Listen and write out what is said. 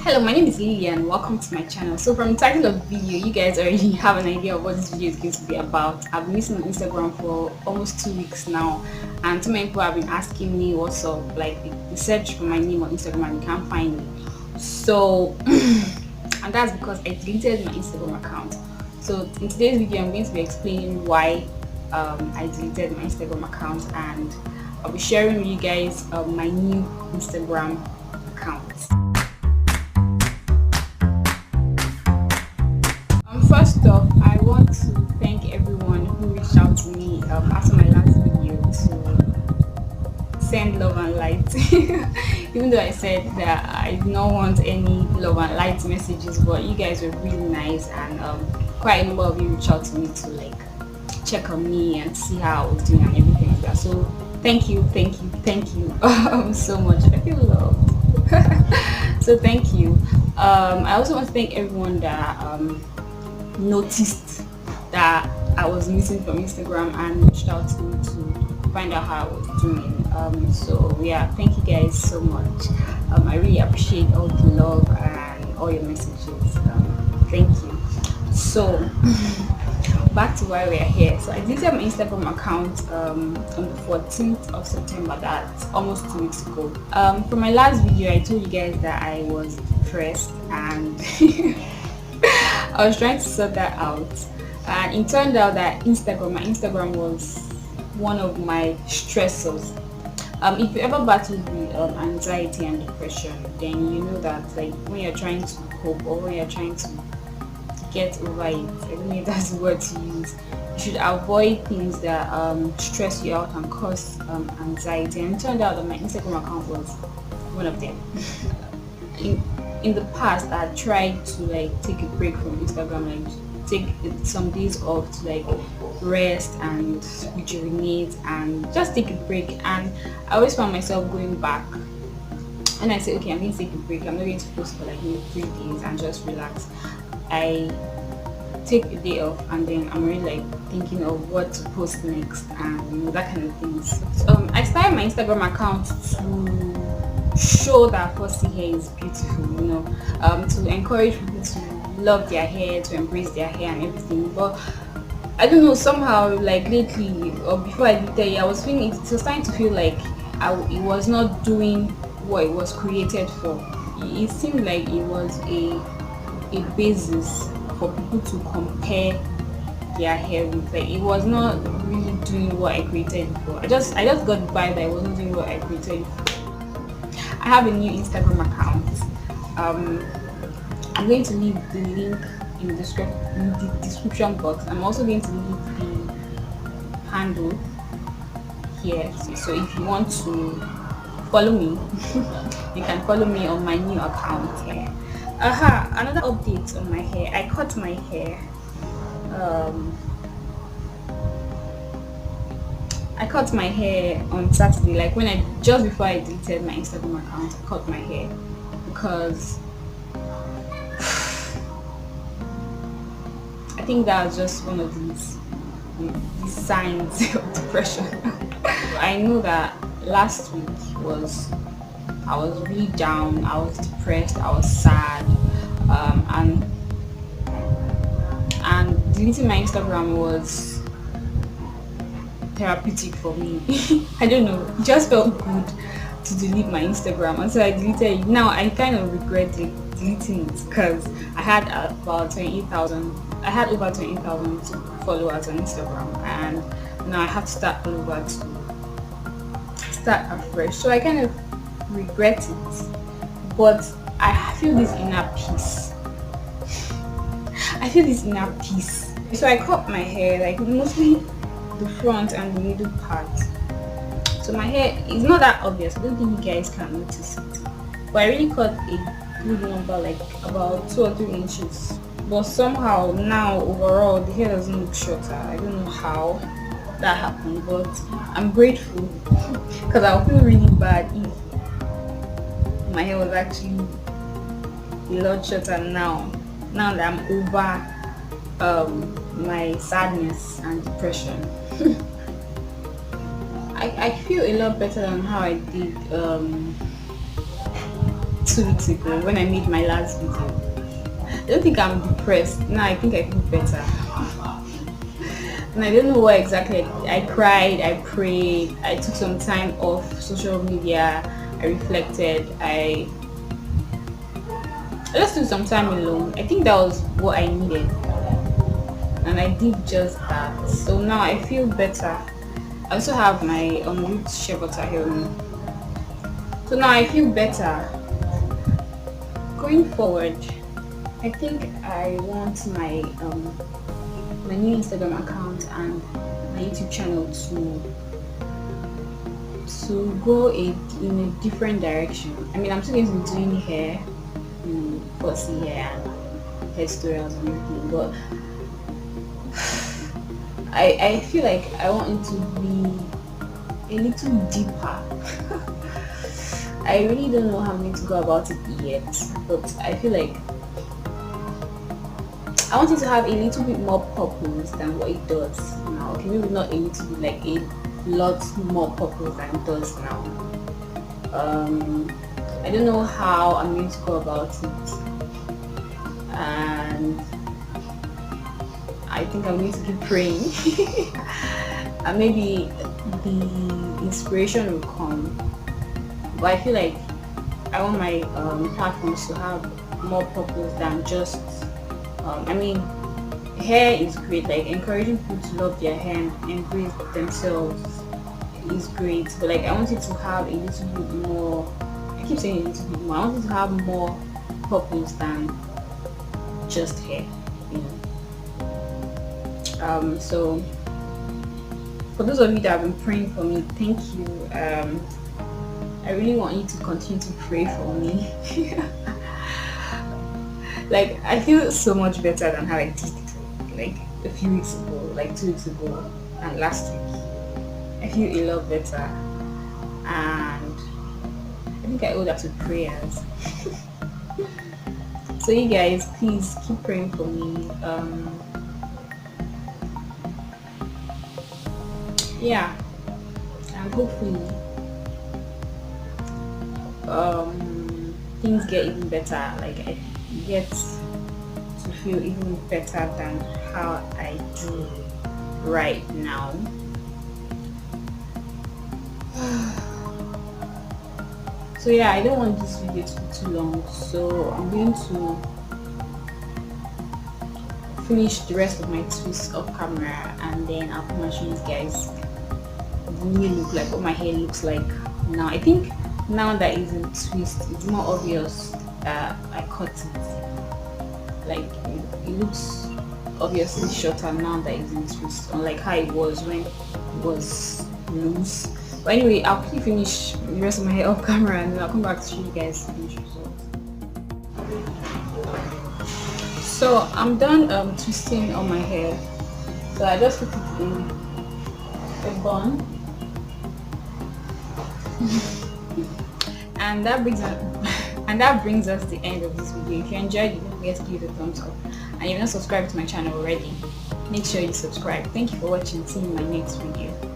Hello, my name is Lilian. Welcome to my channel. So from the title of the video, you guys already have an idea of what this video is going to be about. I've been missing on Instagram for almost 2 weeks now, and too many people have been asking me what's up. Like they search for my name on Instagram and you can't find me. So and that's because I deleted my Instagram account. So in today's video, I'm going to be explaining why I deleted my Instagram account, and I'll be sharing with you guys my new Instagram account. First off, I want to thank everyone who reached out to me after my last video to send love and light. Even though I said that I do not want any love and light messages, but you guys were really nice, and quite a number of you reached out to me to check on me and see how I was doing and everything like that. So thank you so much. I feel loved. So thank you. I also want to thank everyone that noticed that I was missing from Instagram and reached out to me to find out how I was doing. So yeah, thank you guys so much. I really appreciate all the love and all your messages. Thank you. So back to why we're here. So I deleted my Instagram account on the 14th of September. That's almost 2 weeks ago. For my last video, I told you guys that I was depressed and I was trying to sort that out, and it turned out that my Instagram was one of my stressors. If you ever battle with anxiety and depression, then you know that when you're trying to cope or when you're trying to get over it, I don't know if that's the word to use, you should avoid things that stress you out and cause anxiety. And it turned out that my Instagram account was one of them. In the past, I tried to take a break from Instagram, take some days off to rest and rejuvenate and just take a break. And I always found myself going back, and I said, okay, I'm going to take a break. I'm not going to post for maybe 3 days and just relax. I take a day off, and then I'm really thinking of what to post next and that kind of things. I started my Instagram account to show that Fussy hair is beautiful, to encourage people to love their hair, to embrace their hair and everything. But I don't know, somehow lately or before I did that, I was feeling it was starting to feel like it was not doing what it was created for. It seemed like it was a basis for people to compare their hair with. It was not really doing what I created it for. I just got the vibe that it wasn't doing what I created it for. I have a new Instagram account. I'm going to leave the link in the description box. I'm also going to leave the handle here. So if you want to follow me, you can follow me on my new account here. Another update on my hair. I cut my hair. I cut my hair on Saturday, just before I deleted my Instagram account. I cut my hair because I think that was just one of these signs of depression. I know that last week I was really down, I was depressed, I was sad, and deleting my Instagram was therapeutic for me. I don't know, it just felt good to delete my Instagram until I deleted it. Now I kind of regret deleting it because I had over 20,000 followers on Instagram, and now I have to start all over to start afresh. So I kind of regret it, but I feel this inner peace. So I cut my hair, mostly the front and the middle part. So my hair is not that obvious. I don't think you guys can notice it, but I really cut a good number, about 2 or 3 inches. But somehow now overall the hair doesn't look shorter. I don't know how that happened, but I'm grateful because I'll feel really bad if my hair was actually a lot shorter now that I'm over my sadness and depression. I feel a lot better than how I did 2 weeks ago when I made my last video. I don't think I'm depressed. Now I think I feel better. And I don't know what exactly I cried, I prayed, I took some time off social media, I reflected, I just took some time alone. I think that was what I needed. And I did just that. So now I feel better. I also have my root shea butter here on me. So now I feel better. Going forward, I think I want my my new Instagram account and my YouTube channel to go in a different direction. I mean, I'm still going to be doing hair, bossy hair and hair tutorials and everything, but I feel like I want it to be a little deeper. I really don't know how I'm going to go about it yet, but I feel like I want it to have a little bit more purpose than what it does now. Okay, maybe not a little bit, like a lot more purpose than it does now. I don't know how I'm going to go about it, and I think I'm going to keep praying. And maybe the inspiration will come. But I feel like I want my platforms to have more purpose than just I mean, hair is great, like encouraging people to love their hair and embrace themselves is great, but like I want it to have a little bit more, I keep saying a little bit more, I want it to have more purpose than just hair, you know. So for those of you that have been praying for me, thank you. I really want you to continue to pray for me. Like, I feel so much better than how I did like a few weeks ago, like 2 weeks ago and last week. I feel a lot better, and I think I owe that to prayers. So you guys, please keep praying for me. Yeah, and hopefully things get even better. Like I get to feel even better than how I do right now. So yeah, I don't want this video to be too long, so I'm going to finish the rest of my twists off camera, and then I'll come and show you guys really look like what my hair looks like now. I think now that it's in twist, it's more obvious that I cut it. Like it looks obviously shorter now that it's in twist, unlike how it was when it was loose. But anyway, I'll quickly finish the rest of my hair off camera, and then I'll come back to show you guys the finished results. So I'm done twisting on my hair. So I just put it in a bun. And that brings us to the end of this video. If you enjoyed it, don't forget to give it a thumbs up. And if you're not subscribed to my channel already, make sure you subscribe. Thank you for watching. See you in my next video.